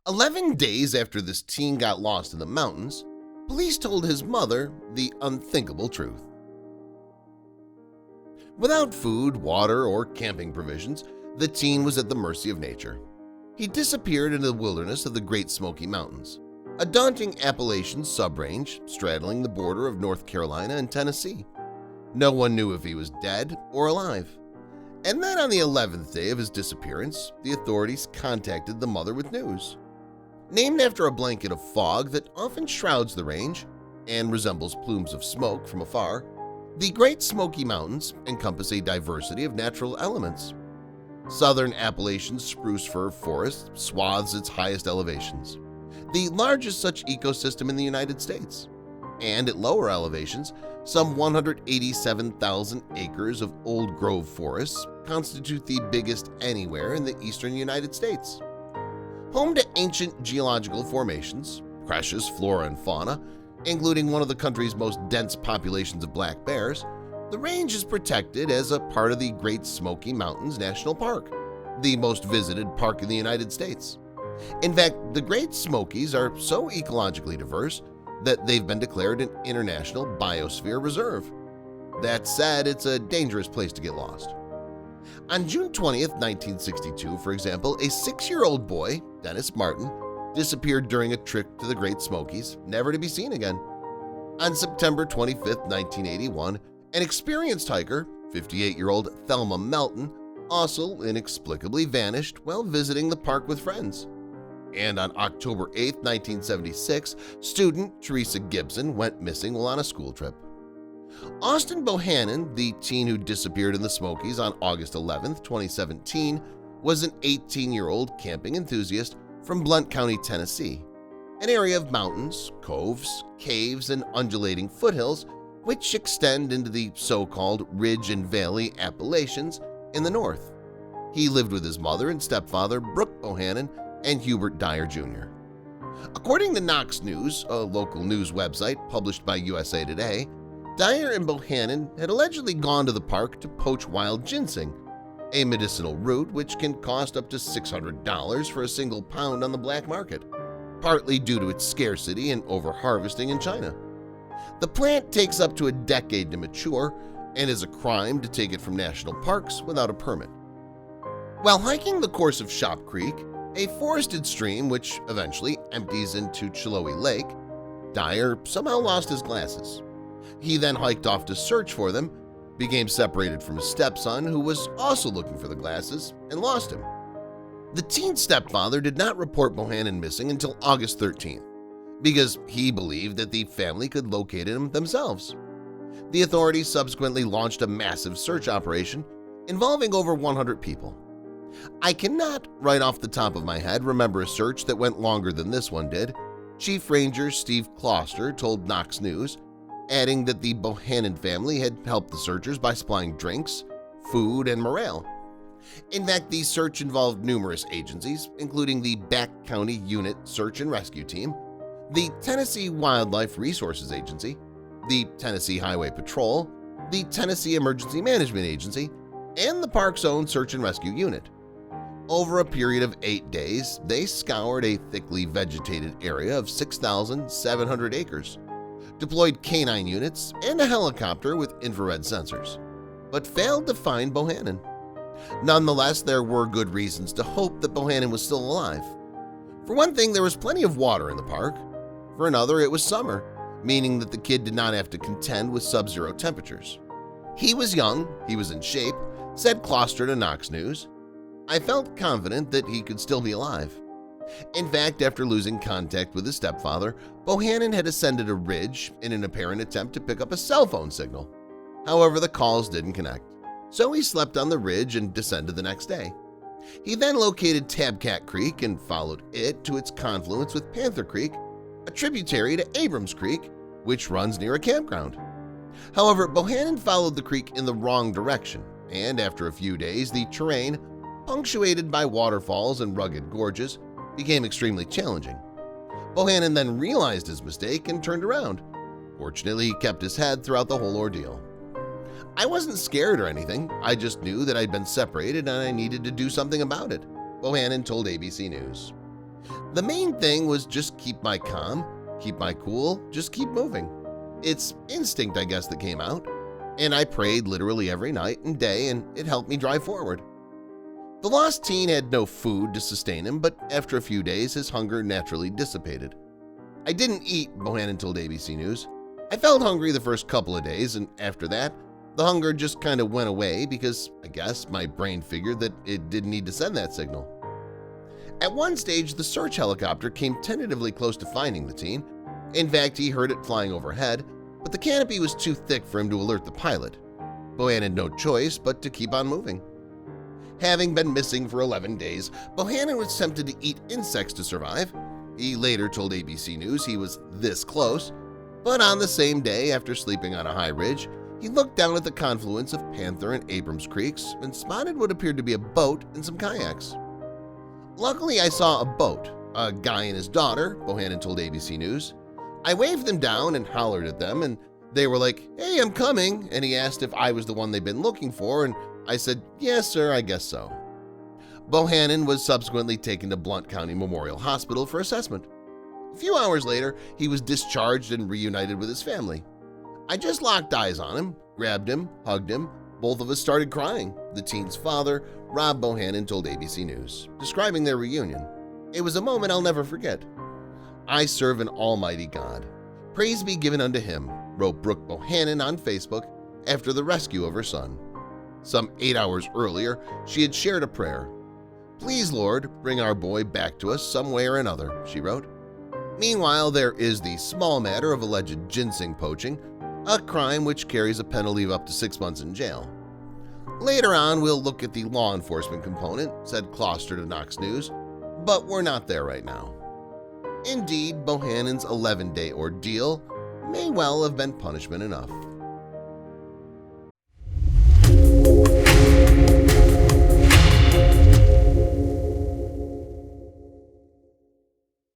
11 days after this teen got lost in the mountains, police told his mother the unthinkable truth. Without food, water, or camping provisions, the teen was at the mercy of nature. He disappeared into the wilderness of the Great Smoky Mountains, a daunting Appalachian subrange straddling the border of North Carolina and Tennessee. No one knew if he was dead or alive. And then on the 11th day of his disappearance, the authorities contacted the mother with news. Named after a blanket of fog that often shrouds the range and resembles plumes of smoke from afar, the Great Smoky Mountains encompass a diversity of natural elements. Southern Appalachian's spruce-fir forest swathes its highest elevations, the largest such ecosystem in the United States. And at lower elevations, some 187,000 acres of old grove forests constitute the biggest anywhere in the eastern United States. Home to ancient geological formations, precious flora and fauna, including one of the country's most dense populations of black bears, the range is protected as a part of the Great Smoky Mountains National Park, the most visited park in the United States. In fact, the Great Smokies are so ecologically diverse that they've been declared an international biosphere reserve. That said, it's a dangerous place to get lost. On June 20th, 1962, for example, a 6-year-old boy, Dennis Martin, disappeared during a trip to the Great Smokies, never to be seen again. On September 25th, 1981, an experienced hiker, 58-year-old Thelma Melton, also inexplicably vanished while visiting the park with friends. And on October 8, 1976, student Teresa Gibson went missing while on a school trip. Austin Bohannon, the teen who disappeared in the Smokies on August 11, 2017, was an 18-year-old camping enthusiast from Blount County, Tennessee, an area of mountains, coves, caves, and undulating foothills which extend into the so-called Ridge and Valley Appalachians in the north. He lived with his mother and stepfather, Brooke Bohannon, and Hubert Dyer Jr. According to Knox News, a local news website published by USA Today, Dyer and Bohannon had allegedly gone to the park to poach wild ginseng, a medicinal root which can cost up to $600 for a single pound on the black market, partly due to its scarcity and over-harvesting in China. The plant takes up to a decade to mature and is a crime to take it from national parks without a permit. While hiking the course of Shop Creek, a forested stream which eventually empties into Chiloe Lake, Dyer somehow lost his glasses. He then hiked off to search for them, became separated from his stepson who was also looking for the glasses, and lost him. The teen stepfather did not report Bohannon missing until August 13th because he believed that the family could locate him themselves. The authorities subsequently launched a massive search operation involving over 100 people. I cannot, right off the top of my head, remember a search that went longer than this one did, Chief Ranger Steve Closter told Knox News, adding that the Bohannon family had helped the searchers by supplying drinks, food, and morale. In fact, the search involved numerous agencies, including the Back County Unit Search and Rescue Team, the Tennessee Wildlife Resources Agency, the Tennessee Highway Patrol, the Tennessee Emergency Management Agency, and the park's own Search and Rescue Unit. Over a period of 8 days, they scoured a thickly vegetated area of 6,700 acres, deployed canine units and a helicopter with infrared sensors, but failed to find Bohannon. Nonetheless, there were good reasons to hope that Bohannon was still alive. For one thing, there was plenty of water in the park. For another, it was summer, meaning that the kid did not have to contend with sub-zero temperatures. He was young, he was in shape, said Closter to Knox News. I felt confident that he could still be alive. In fact, after losing contact with his stepfather, Bohannon had ascended a ridge in an apparent attempt to pick up a cell phone signal. However, the calls didn't connect, so he slept on the ridge and descended the next day. He then located Tabcat Creek and followed it to its confluence with Panther Creek, a tributary to Abrams Creek, which runs near a campground. However, Bohannon followed the creek in the wrong direction, and after a few days, the terrain, punctuated by waterfalls and rugged gorges, became extremely challenging. Bohannon then realized his mistake and turned around. Fortunately, he kept his head throughout the whole ordeal. I wasn't scared or anything, I just knew that I'd been separated and I needed to do something about it, Bohannon told ABC News. The main thing was just keep my calm, keep my cool, just keep moving. It's instinct, I guess, that came out, and I prayed literally every night and day, and it helped me drive forward. The lost teen had no food to sustain him, but after a few days, his hunger naturally dissipated. I didn't eat, Bohannon told ABC News. I felt hungry the first couple of days, and after that, the hunger just kind of went away because, I guess, my brain figured that it didn't need to send that signal. At one stage, the search helicopter came tentatively close to finding the teen. In fact, he heard it flying overhead, but the canopy was too thick for him to alert the pilot. Bohannon had no choice but to keep on moving. Having been missing for 11 days, Bohannon was tempted to eat insects to survive. He later told ABC News he was this close, but on the same day, after sleeping on a high ridge, he looked down at the confluence of Panther and Abrams Creeks and spotted what appeared to be a boat and some kayaks. Luckily, I saw a boat, a guy and his daughter, Bohannon told ABC News. I waved them down and hollered at them, and they were like, "Hey, I'm coming," and he asked if I was the one they'd been looking for, and I said, "Yes, sir, I guess so." Bohannon was subsequently taken to Blount County Memorial Hospital for assessment. A few hours later, he was discharged and reunited with his family. I just locked eyes on him, grabbed him, hugged him. Both of us started crying, the teen's father, Rob Bohannon, told ABC News, describing their reunion. It was a moment I'll never forget. "I serve an almighty God. Praise be given unto him," wrote Brooke Bohannon on Facebook after the rescue of her son. Some 8 hours earlier, she had shared a prayer. "Please, Lord, bring our boy back to us some way or another," she wrote. Meanwhile, there is the small matter of alleged ginseng poaching, a crime which carries a penalty of up to 6 months in jail. Later on, we'll look at the law enforcement component, said Closter to Knox News, but we're not there right now. Indeed, Bohannon's 11-day ordeal may well have been punishment enough.